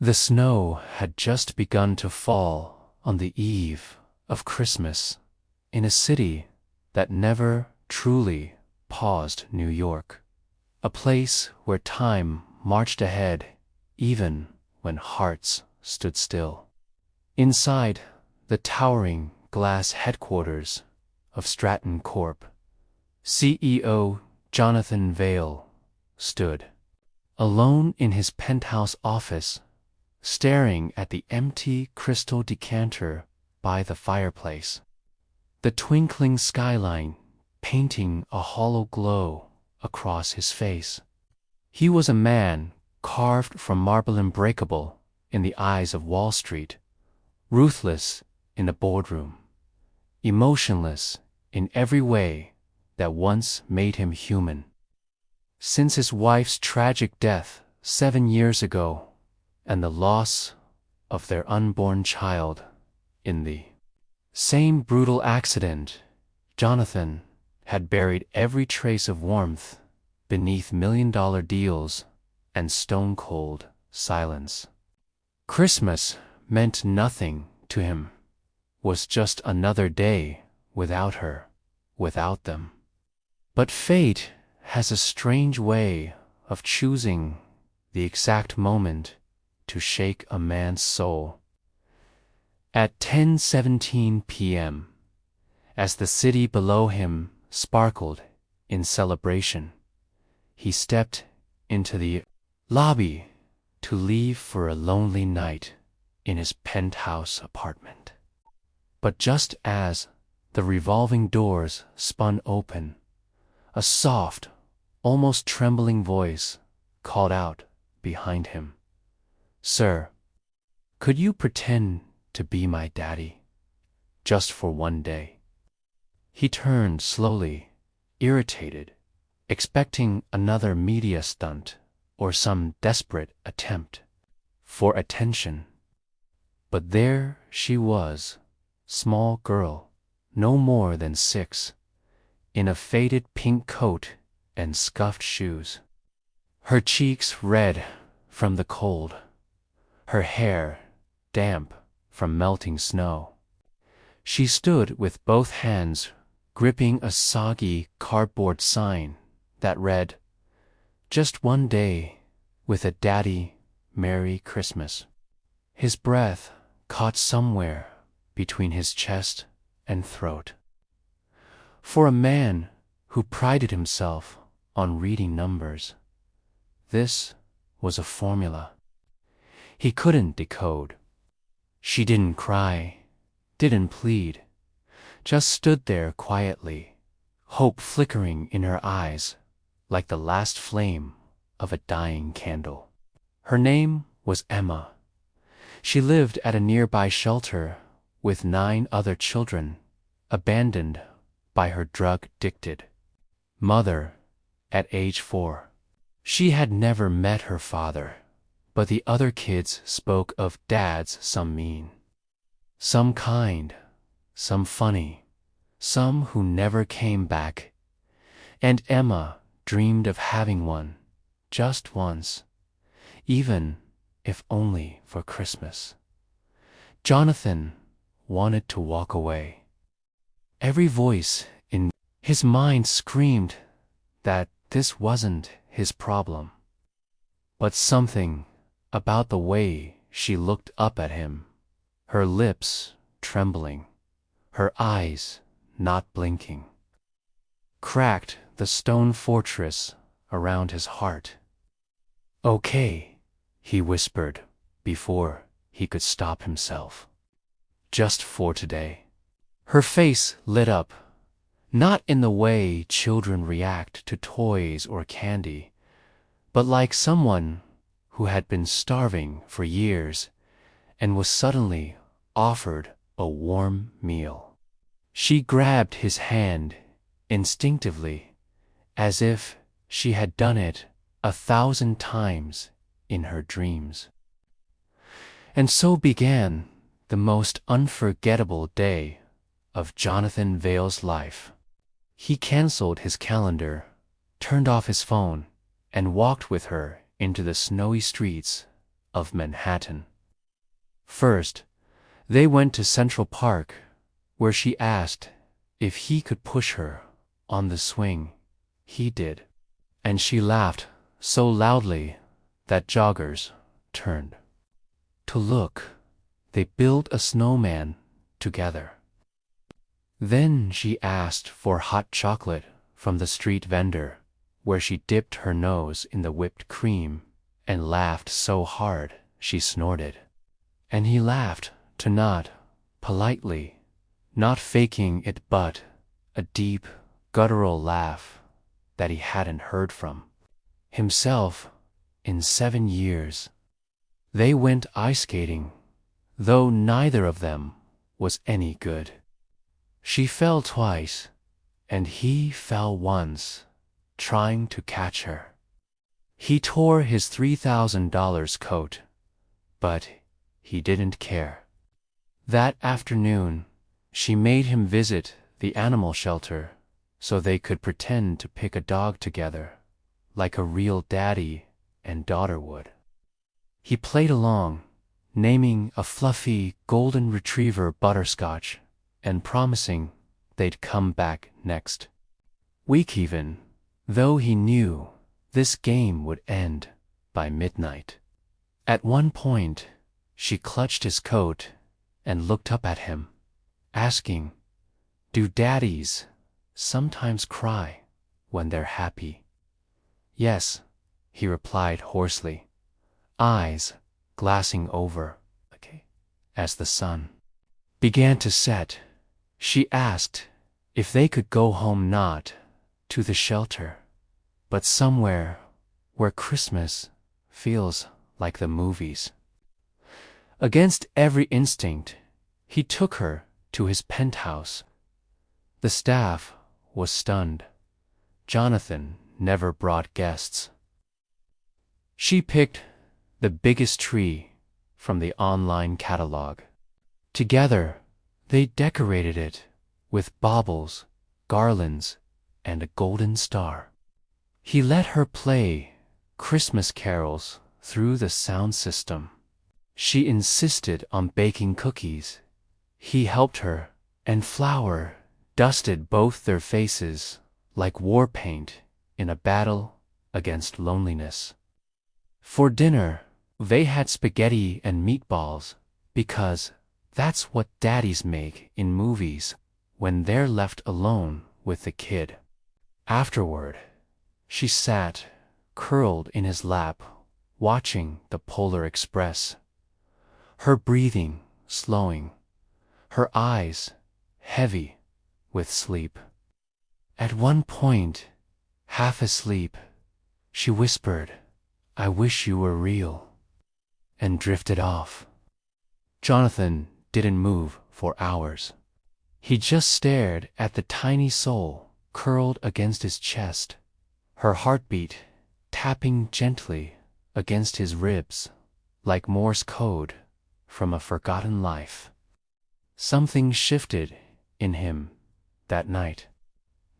The snow had just begun to fall on the eve of Christmas in a city that never truly paused, New York, a place where time marched ahead even when hearts stood still. Inside the towering glass headquarters of Stratton Corp., CEO Jonathan Vail stood, alone in his penthouse office, staring at the empty crystal decanter by the fireplace, the twinkling skyline painting a hollow glow across his face. He was a man carved from marble, unbreakable in the eyes of Wall Street, ruthless in the boardroom, emotionless in every way that once made him human. Since his wife's tragic death 7 years ago, and the loss of their unborn child in the same brutal accident, Jonathan had buried every trace of warmth beneath million-dollar deals and stone-cold silence. Christmas meant nothing to him, was just another day without her, without them. But fate has a strange way of choosing the exact moment to shake a man's soul. At 10:17 p.m., as the city below him sparkled in celebration, he stepped into the lobby to leave for a lonely night in his penthouse apartment. But just as the revolving doors spun open, a soft, almost trembling voice called out behind him, "Sir, could you pretend to be my daddy, just for one day?" He turned slowly, irritated, expecting another media stunt or some desperate attempt for attention. But there she was, small girl, no more than 6, in a faded pink coat and scuffed shoes, her cheeks red from the cold, her hair damp from melting snow. She stood with both hands gripping a soggy cardboard sign that read, "Just one day with a daddy, Merry Christmas." His breath caught somewhere between his chest and throat. For a man who prided himself on reading numbers, this was a formula he couldn't decode. She didn't cry, didn't plead, just stood there quietly, hope flickering in her eyes like the last flame of a dying candle. Her name was Emma. She lived at a nearby shelter with 9 other children, abandoned by her drug-addicted mother at age 4. She had never met her father, but the other kids spoke of dads, some mean, some kind, some funny, some who never came back, and Emma dreamed of having one, just once, even if only for Christmas. Jonathan wanted to walk away. Every voice in his mind screamed that this wasn't his problem. But something about the way she looked up at him, her lips trembling, her eyes not blinking, cracked the stone fortress around his heart. "Okay," he whispered before he could stop himself. "Just for today." Her face lit up, not in the way children react to toys or candy, but like someone who had been starving for years and was suddenly offered a warm meal. She grabbed his hand instinctively, as if she had done it 1,000 times in her dreams. And so began the most unforgettable day of Jonathan Vail's life. He canceled his calendar, turned off his phone, and walked with her into the snowy streets of Manhattan. First, they went to Central Park, where she asked if he could push her on the swing. He did, and she laughed so loudly that joggers turned to look. They built a snowman together. Then she asked for hot chocolate from the street vendor, where she dipped her nose in the whipped cream and laughed so hard she snorted. And he laughed to not politely, not faking it, but a deep, guttural laugh that he hadn't heard from himself in 7 years. They went ice skating, though neither of them was any good. She fell twice, and he fell once, trying to catch her. He tore his $3,000 coat, but he didn't care. That afternoon, she made him visit the animal shelter so they could pretend to pick a dog together, like a real daddy and daughter would. He played along, naming a fluffy golden retriever Butterscotch and promising they'd come back next week even, though he knew this game would end by midnight. At one point, she clutched his coat and looked up at him, asking, "Do daddies sometimes cry when they're happy?" "Yes," he replied hoarsely, eyes glassing over. As the sun began to set, she asked if they could go home, not to the shelter, but somewhere where Christmas feels like the movies. Against every instinct, he took her to his penthouse. The staff was stunned. Jonathan never brought guests. She picked the biggest tree from the online catalog. Together, they decorated it with baubles, garlands, and a golden star. He let her play Christmas carols through the sound system. She insisted on baking cookies. He helped her, and flour dusted both their faces like war paint in a battle against loneliness. For dinner, they had spaghetti and meatballs, because that's what daddies make in movies when they're left alone with the kid. Afterward, she sat curled in his lap, watching the Polar Express, her breathing slowing, her eyes heavy with sleep. At one point, half asleep, she whispered, "I wish you were real," and drifted off. Jonathan didn't move for hours. He just stared at the tiny soul curled against his chest, her heartbeat tapping gently against his ribs like Morse code from a forgotten life. Something shifted in him that night,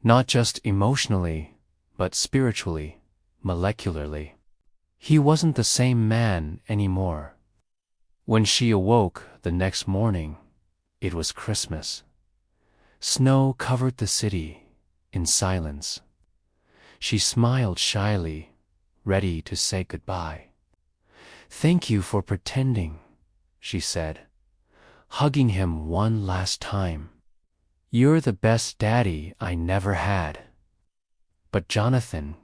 not just emotionally, but spiritually, molecularly. He wasn't the same man anymore. When she awoke the next morning, it was Christmas. Snow covered the city in silence. She smiled shyly, ready to say goodbye. "Thank you for pretending," she said, hugging him one last time. "You're the best daddy I never had." But Jonathan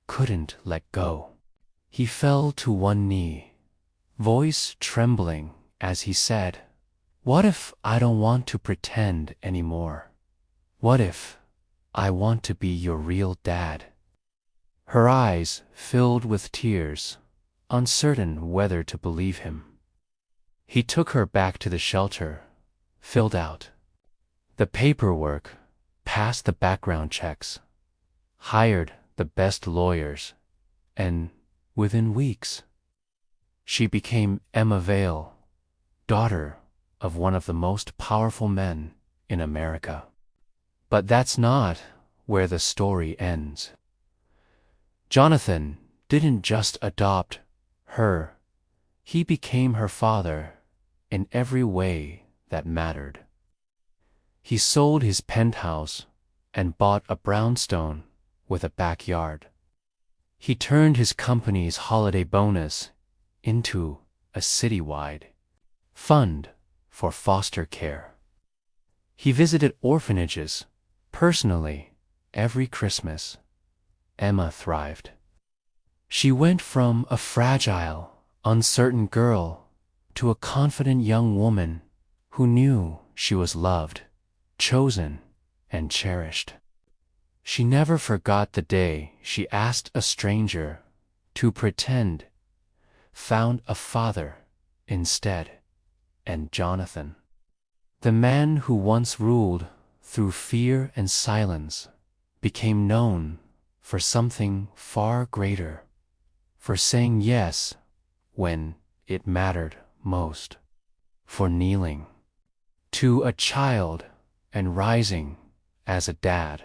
couldn't let go. He fell to one knee, voice trembling as he said, "What if I don't want to pretend anymore? What if I want to be your real dad?" Her eyes filled with tears, uncertain whether to believe him. He took her back to the shelter, filled out the paperwork, passed the background checks, hired the best lawyers, and within weeks, she became Emma Vale, daughter of one of the most powerful men in America. But that's not where the story ends. Jonathan didn't just adopt her, He became her father in every way that mattered. He sold his penthouse and bought a brownstone with a backyard. He turned his company's holiday bonus into a citywide fund for foster care. He visited orphanages personally every Christmas. Emma thrived. She went from a fragile, uncertain girl to a confident young woman who knew she was loved, chosen, and cherished. She never forgot the day she asked a stranger to pretend, found a father instead, and Jonathan, the man who once ruled through fear and silence, became known for something far greater, for saying yes when it mattered most, for kneeling to a child and rising as a dad.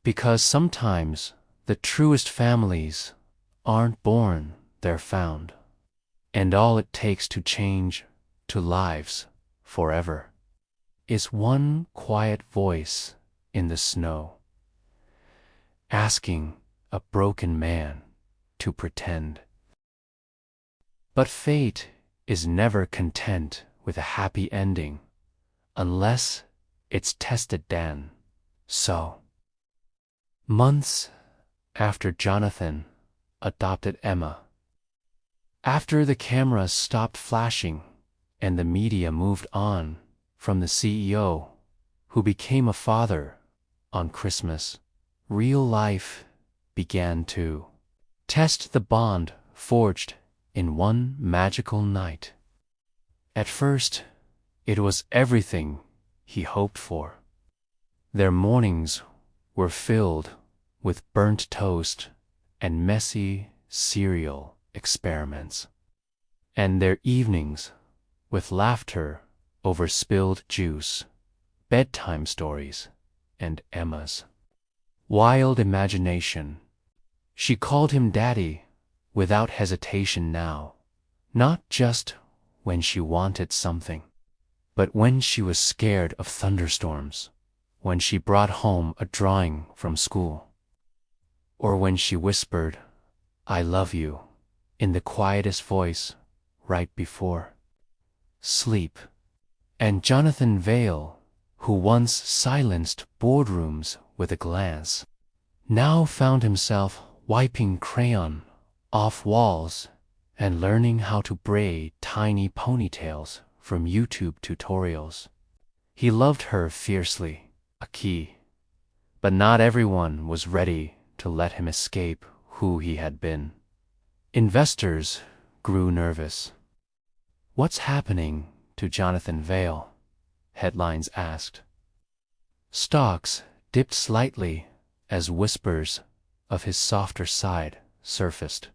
Because sometimes the truest families aren't born, they're found. And all it takes to change to lives forever is one quiet voice in the snow, asking a broken man to pretend. But fate is never content with a happy ending unless it's tested then. So, months after Jonathan adopted Emma, after the cameras stopped flashing and the media moved on from the CEO who became a father on Christmas, real life began to test the bond forged in one magical night. At first, it was everything he hoped for. Their mornings were filled with burnt toast and messy cereal experiments, and their evenings with laughter over spilled juice, bedtime stories, and Emma's wild imagination. She called him Daddy without hesitation now, not just when she wanted something, but when she was scared of thunderstorms, when she brought home a drawing from school, or when she whispered, "I love you," in the quietest voice right before sleep. And Jonathan Vale, who once silenced boardrooms with a glance, now found himself wiping crayon off walls and learning how to braid tiny ponytails from YouTube tutorials. He loved her fiercely, a key, but not everyone was ready to let him escape who he had been. Investors grew nervous. "What's happening to Jonathan Vale?" headlines asked. Stocks dipped slightly as whispers of his softer side surfaced.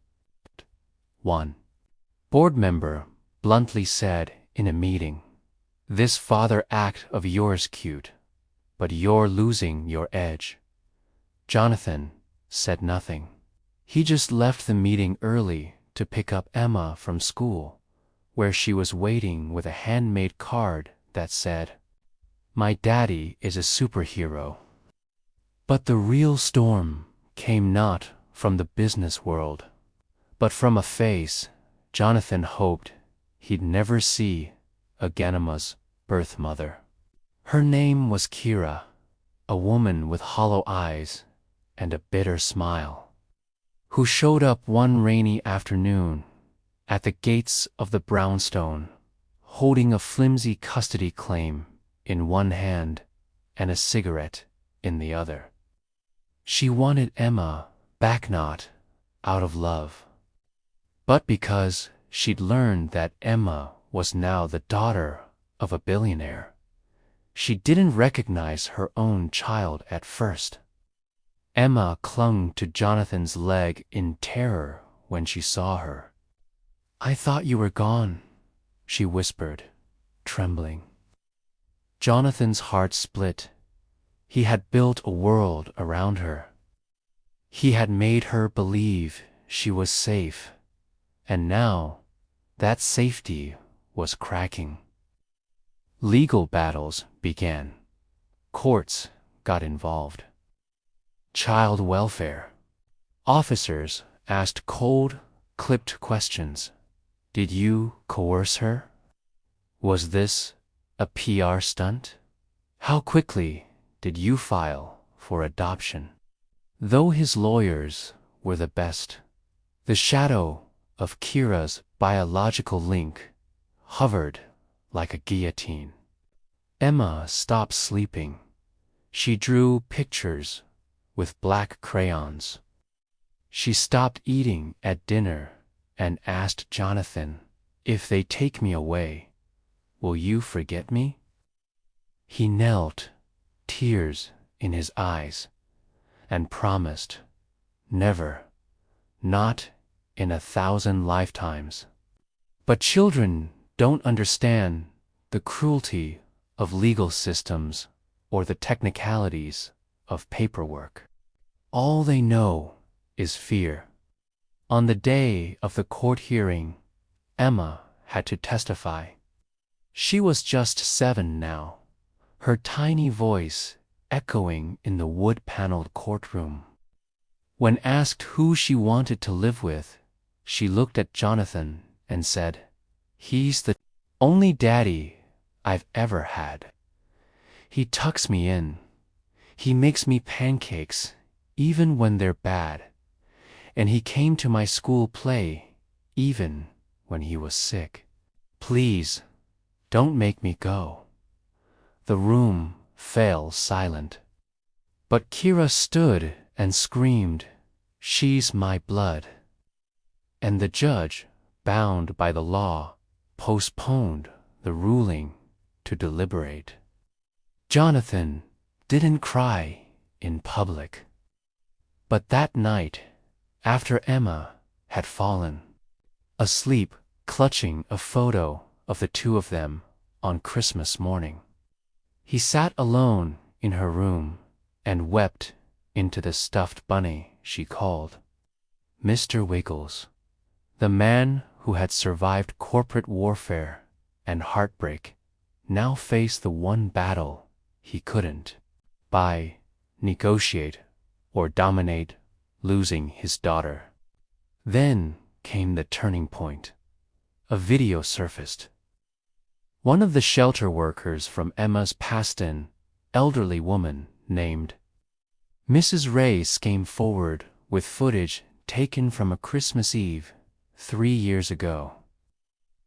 One board member bluntly said in a meeting, "This father act of yours cute, but you're losing your edge." Jonathan said nothing. He just left the meeting early to pick up Emma from school, where she was waiting with a handmade card that said, "My daddy is a superhero." But the real storm came not from the business world, but from a face Jonathan hoped he'd never see again, Emma's birth mother. Her name was Kira, a woman with hollow eyes and a bitter smile, who showed up one rainy afternoon at the gates of the brownstone, holding a flimsy custody claim in one hand and a cigarette in the other. She wanted Emma back, not out of love, but because she'd learned that Emma was now the daughter of a billionaire. She didn't recognize her own child at first. Emma clung to Jonathan's leg in terror when she saw her. "I thought you were gone," she whispered, trembling. Jonathan's heart split. He had built a world around her. He had made her believe she was safe, and now That safety was cracking. Legal battles began. Courts got involved. Child welfare. Officers asked cold, clipped questions. Did you coerce her? Was this a PR stunt? How quickly did you file for adoption? Though his lawyers were the best, the shadow of Kira's biological link hovered like a guillotine. Emma stopped sleeping. She drew pictures with black crayons. She stopped eating at dinner and asked Jonathan, "If they take me away, will you forget me?" He knelt, tears in his eyes, and promised, "Never, not in 1,000 lifetimes." But children don't understand the cruelty of legal systems or the technicalities of paperwork. All they know is fear. On the day of the court hearing, Emma had to testify. She was just 7 now, her tiny voice echoing in the wood-paneled courtroom. When asked who she wanted to live with, she looked at Jonathan and said, "He's the only daddy I've ever had. He tucks me in. He makes me pancakes, even when they're bad. And he came to my school play, even when he was sick. Please, don't make me go." The room fell silent. But Kira stood and screamed, "She's my blood." And the judge, bound by the law, postponed the ruling to deliberate. Jonathan didn't cry in public. But that night, after Emma had fallen, asleep, clutching a photo of the two of them on Christmas morning, he sat alone in her room and wept into the stuffed bunny she called. Mr. Wiggles, the man who had survived corporate warfare and heartbreak, now faced the one battle he couldn't, by negotiate or dominate, losing his daughter. Then came the turning point. A video surfaced. One of the shelter workers from Emma's Paston, elderly woman named Mrs. Reyes, came forward with footage taken from a Christmas Eve 3 years ago.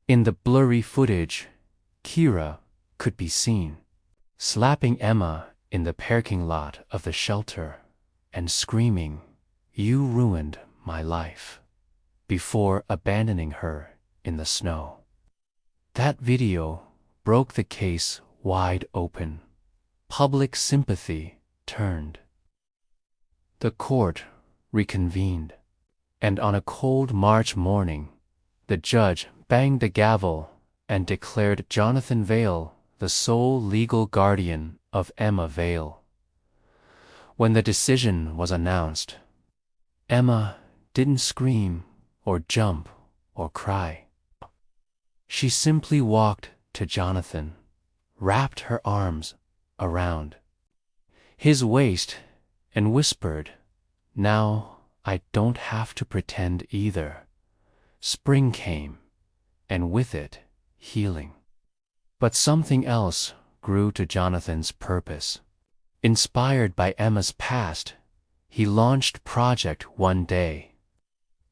In the blurry footage, Kira could be seen slapping Emma in the parking lot of the shelter and screaming, "You ruined my life," before abandoning her in the snow. That video broke the case wide open. Public sympathy turned. The court reconvened, and on a cold March morning, the judge banged the gavel and declared Jonathan Vale the sole legal guardian of Emma Vale. When the decision was announced, Emma didn't scream or jump or cry. She simply walked to Jonathan, wrapped her arms around his waist, and whispered, "Now I don't have to pretend either." Spring came, and with it, healing. But something else grew to Jonathan's purpose. Inspired by Emma's past, he launched Project One Day,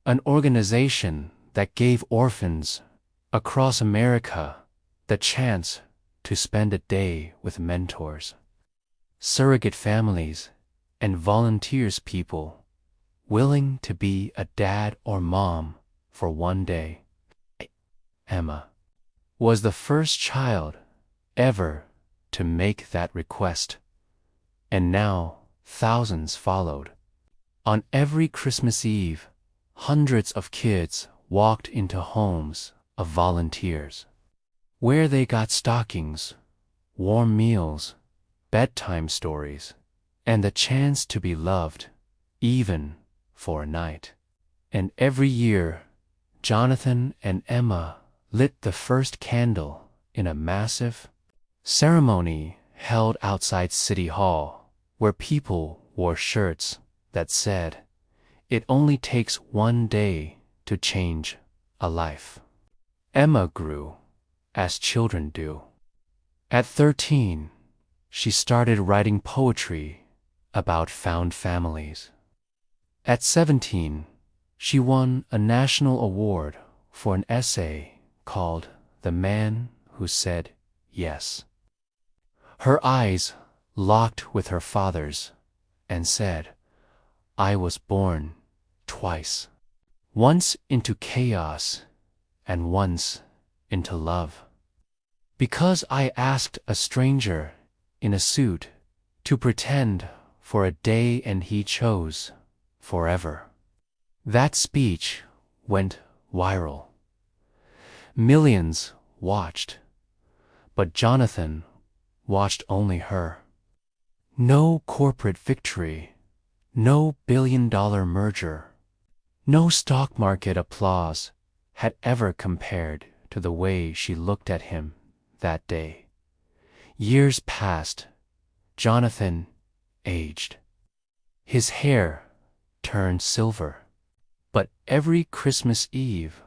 an organization that gave orphans across America the chance to spend a day with mentors, surrogate families, and volunteers, people willing to be a dad or mom for one day. Emma was the first child ever to make that request, and now thousands followed. On every Christmas Eve, hundreds of kids walked into homes of volunteers, where they got stockings, warm meals, bedtime stories, and the chance to be loved, even for a night. And every year, Jonathan and Emma lit the first candle in a massive ceremony held outside City Hall, where people wore shirts that said, "It only takes one day to change a life." Emma grew, as children do. At 13, she started writing poetry about found families. At 17, she won a national award for an essay called "The Man Who Said Yes." Her eyes locked with her father's and said, "I was born twice, once into chaos and once into love, because I asked a stranger in a suit to pretend for a day and he chose forever." That speech went viral. Millions watched, but Jonathan watched only her. No corporate victory, no billion-dollar merger, no stock market applause had ever compared to the way she looked at him that day. Years passed. Jonathan aged. His hair turned silver. But every Christmas Eve,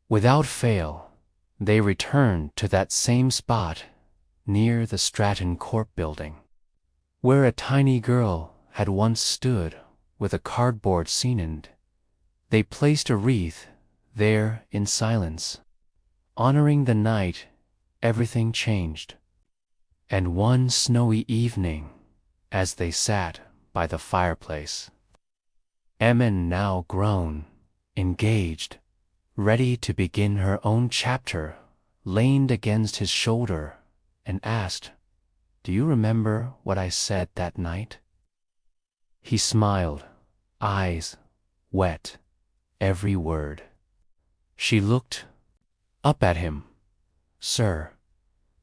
without fail, they returned to that same spot near the Stratton Court building, where a tiny girl had once stood with a cardboard scene in it. They placed a wreath there in silence, honoring the night everything changed. And one snowy evening, as they sat by the fireplace, Emma, now grown, engaged, ready to begin her own chapter, leaned against his shoulder and asked, "Do you remember what I said that night?" He smiled, eyes wet, every word. She looked up at him. "Sir,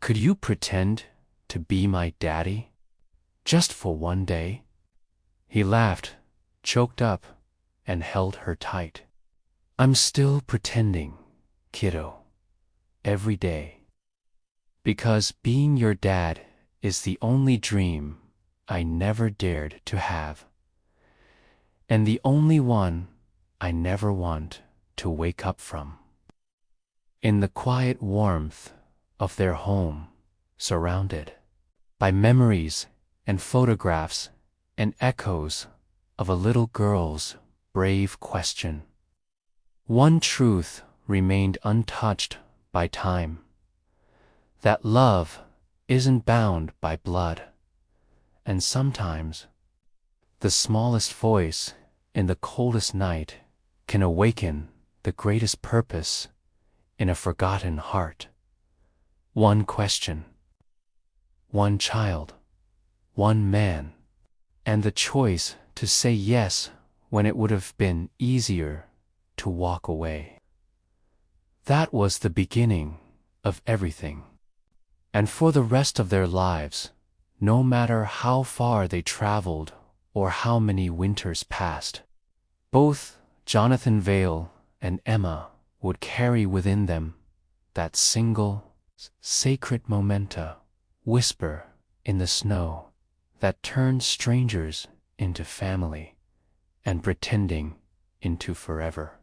could you pretend to be my daddy? Just for one day?" He laughed, choked up, and held her tight. "I'm still pretending, kiddo, every day. Because being your dad is the only dream I never dared to have, and the only one I never want to wake up from." In the quiet warmth of their home, surrounded by memories and photographs and echoes of a little girl's brave question, one truth remained untouched by time: that love isn't bound by blood, and sometimes the smallest voice in the coldest night can awaken the greatest purpose in a forgotten heart. One question, one child, one man, and the choice to say yes when it would have been easier to walk away. That was the beginning of everything. And for the rest of their lives, no matter how far they traveled or how many winters passed, both Jonathan Vale and Emma would carry within them that single, sacred memento, whisper in the snow, that turned strangers into family and pretending into forever.